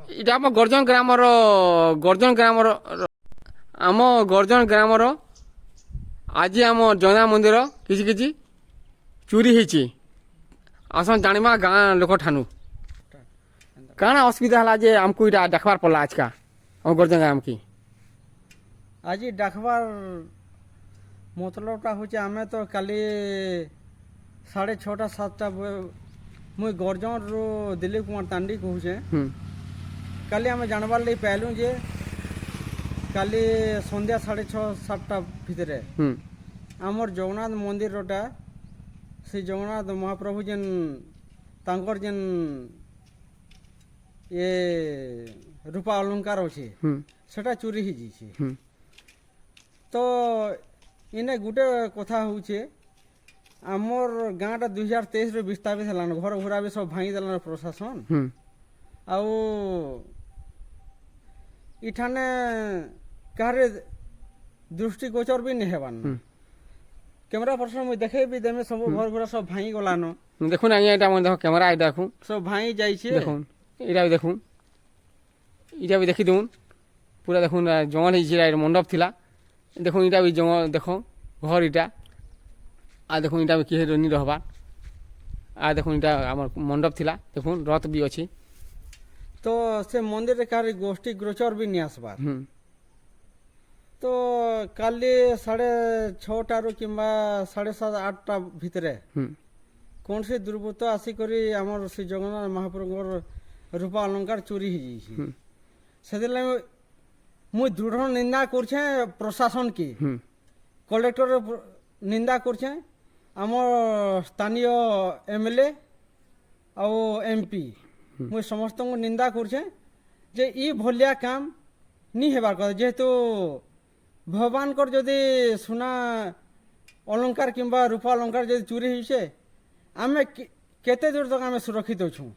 এটা ଆମ ଗର୍ଜନ ଗ୍ରାମର ଆଜି ଆମ ଜଗନ୍ନାଥ ମନ୍ଦିର କିଛି କିଛି ଚୋରି ହେଇଛି। ଆସନ୍ ଜାଣିମା ଗାଁ ଲୋକ ଠାନୁ କାଣା ଅସୁବିଧା ହେଲା ଯେ ଆମକୁ ଏଇଟା ଦେଖବାର ପଡିଲା ଆଜକା ଆମ ଗର୍ଜନ ଗ୍ରାମକି। ଆଜି ଡାକବାର ମତଲବଟା ହଉଛି ଆମେ ତ କାଲି 6:30 7ଟା ମୁଇଁ ଗର୍ଜନରୁ ଦିଲ୍ଲୀପ କୁମାର ତାଣ୍ଡି କହୁଛେ। କାଲି ଆମେ ଜାଣବାର୍ ଲାଗି ପାଇଲୁ ଯେ କାଲି ସନ୍ଧ୍ୟା 6:30 7ଟା ଭିତରେ ଆମର ଜଗନ୍ନାଥ ମନ୍ଦିରଟା ସେ ଜଗନ୍ନାଥ ମହାପ୍ରଭୁ ଯେନ୍ ତାଙ୍କର ଯେନ୍ ଏ ରୂପା ଅଲଙ୍କାର ଅଛେ ସେଟା ଚୋରି ହେଇଯାଇଛି। ତ ଇନେ ଗୋଟେ କଥା ହଉଛେ ଆମର ଗାଁଟା 2023ରେ ବିସ୍ତାପିତ ହେଲାନ, ଘର ଘୁରା ବି ସବୁ ଭାଙ୍ଗି ଦେଲାନ ପ୍ରଶାସନ। ଆଉ ଇଠାନେ କାହାରେ ଦୃଷ୍ଟିଗୋଚର ବି ନେଇ ହେବାନ। କ୍ୟାମେରା ପର୍ସନ ମୁଇଁ ଦେଖେଇବି ଦେମେ ସବୁ ଘର ଘୁରା ସବୁ ଭାଙ୍ଗି ଗଲାନ। ଦେଖୁন ଆଜ୍ଞା এটা মনে দেখো ক্যামেরা এটা দেখুন ସବୁ ଭାଙ୍ଗି ଯାଇଛେ। দেখুন এটা ବି দেখুন এটা ବି ଦେଖିଦେଉନ୍ ପୁରା ଦେଖୁন ଜଙ୍ଗଲ ହେଇଛି ଏଇଟା ମଣ୍ଡପ ଥିଲା। ଦେଖୁন এটা ବି ଜଙ୍ଗଲ ଦେଖ ଘର ଇଟା আর দেখুন এটা কিহে নি রহবা আর দেখুন এটা আমার মণ্ডপ ଥିଲା দেখুন রথ ବି ଅଛି। ତ ସେ ମନ୍ଦିରରେ କାହାରି ଗୋଷ୍ଠୀ ଗୋଚର ବି ନି ଆସବାର। ତ କାଲି 6:30ରୁ କିମ୍ବା 7:30 8ଟା ଭିତରେ କୌଣସି ଦୁର୍ବୃତ୍ତ ଆସିକରି ଆମର ଶ୍ରୀ ଜଗନ୍ନାଥ ମହାପ୍ରଭୁଙ୍କର ରୂପା ଅଲଙ୍କାର ଚୋରି ହେଇଯାଇଛି। ସେଥିର୍ଲାଗି ମୁଇଁ ଦୃଢ଼ ନିନ୍ଦା କରୁଛେ ପ୍ରଶାସନକେ, କଲେକ୍ଟର ନିନ୍ଦା କରୁଛେ, ଆମର ସ୍ଥାନୀୟ MLA ଆଉ MP ମୁଇଁ ସମସ୍ତଙ୍କୁ ନିନ୍ଦା କରୁଛେ ଯେ ଇ ଭଲିଆ କାମ ନି ହେବାର କଥା। ଯେହେତୁ ଭଗବାନଙ୍କର ଯଦି ସୁନା ଅଲଙ୍କାର କିମ୍ବା ରୂପା ଅଲଙ୍କାର ଯଦି ଚୋରି ହେଇଛେ ଆମେ କେତେ ଦୂର ତକ ଆମେ ସୁରକ୍ଷିତ ଅଛୁଁ,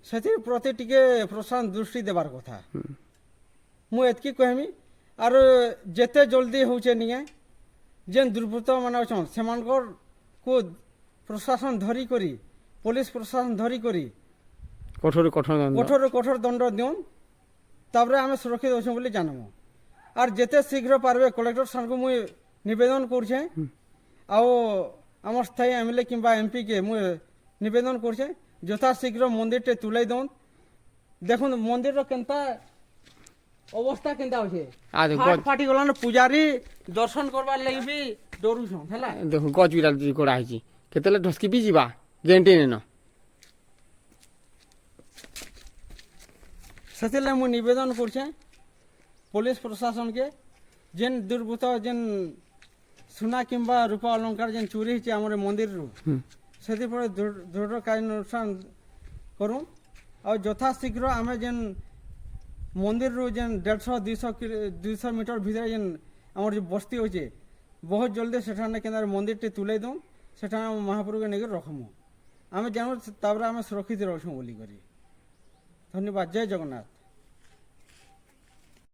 ସେଥିପ୍ରତି ଟିକେ ପ୍ରଶାସନ ଦୃଷ୍ଟି ଦେବାର କଥା। ମୁଁ ଏତ୍କି କହେମି। ଆରୁ ଯେତେ ଜଲ୍ଦି ହଉଛେ ନିକେ ଯେନ୍ ଦୁର୍ବୃତ୍ତ ମାନେ ଅଛନ୍ ସେମାନଙ୍କରକୁ ପ୍ରଶାସନ ଧରିକରି, ପୋଲିସ ପ୍ରଶାସନ ଧରିକରି କଠୋର ଦଣ୍ଡ ଦିଅନ୍, ତାପରେ ଆମେ ସୁରକ୍ଷିତ ଅଛୁଁ ବୋଲି ଜାନମୁ। আর যেতে শীঘ্র পারবে কলেক্টর সারকে মুই নিবেদন করছে, আও আমার স্থায়ী MLA কিংবা MP কে মুই নিবেদন করছে যথাশীঘ্র মন্দিরটে তুলাই দন। দেখুন মন্দিরর কেনতা অবস্থা কেনতা আছে, ফাটি গলান, পূজারি দর্শন করবার লাগি বি ডরুছন। হেলা দেখুন গছ বিড়াল করা হয়েছি কেতলে ঢসকি বি যা গ্যারেন্টি নেন। ସେଥିର୍ଲାଗି ମୁଇଁ ନିବେଦନ କରୁଛେ ପୋଲିସ ପ୍ରଶାସନକେ ଯେନ୍ ଦୁର୍ବୃତ୍ତ ଯେନ୍ ସୁନା କିମ୍ବା ରୂପା ଅଲଙ୍କାର ଯେନ୍ ଚୋରି ହେଇଛି ଆମର ମନ୍ଦିରରୁ ସେଥିପ୍ରତି ଦୃଢ଼ କାର୍ଯ୍ୟାନୁଷ୍ଠାନ କରୁନ୍। ଆଉ ଯଥାଶୀଘ୍ର ଆମେ ଯେନ୍ ମନ୍ଦିରରୁ ଯେନ୍ 150-200 ମିଟର ଭିତରେ ଯେନ୍ ଆମର ଯେ ବସ୍ତି ଅଛେ ବହୁତ ଜଲ୍ଦି ସେଠାନେ କେନ୍ତା ମନ୍ଦିରଟେ ତୁଲେଇ ଦଉନ୍, ସେଠାନେ ମହାପ୍ରଭୁକେ ନେଇକି ରଖମୁ। ଆମେ ଜାଣୁ ତାପରେ ଆମେ ସୁରକ୍ଷିତ ଅଛୁଁ ବୋଲିକରି। ଧନ୍ୟବାଦ। ଜୟ ଜଗନ୍ନାଥ।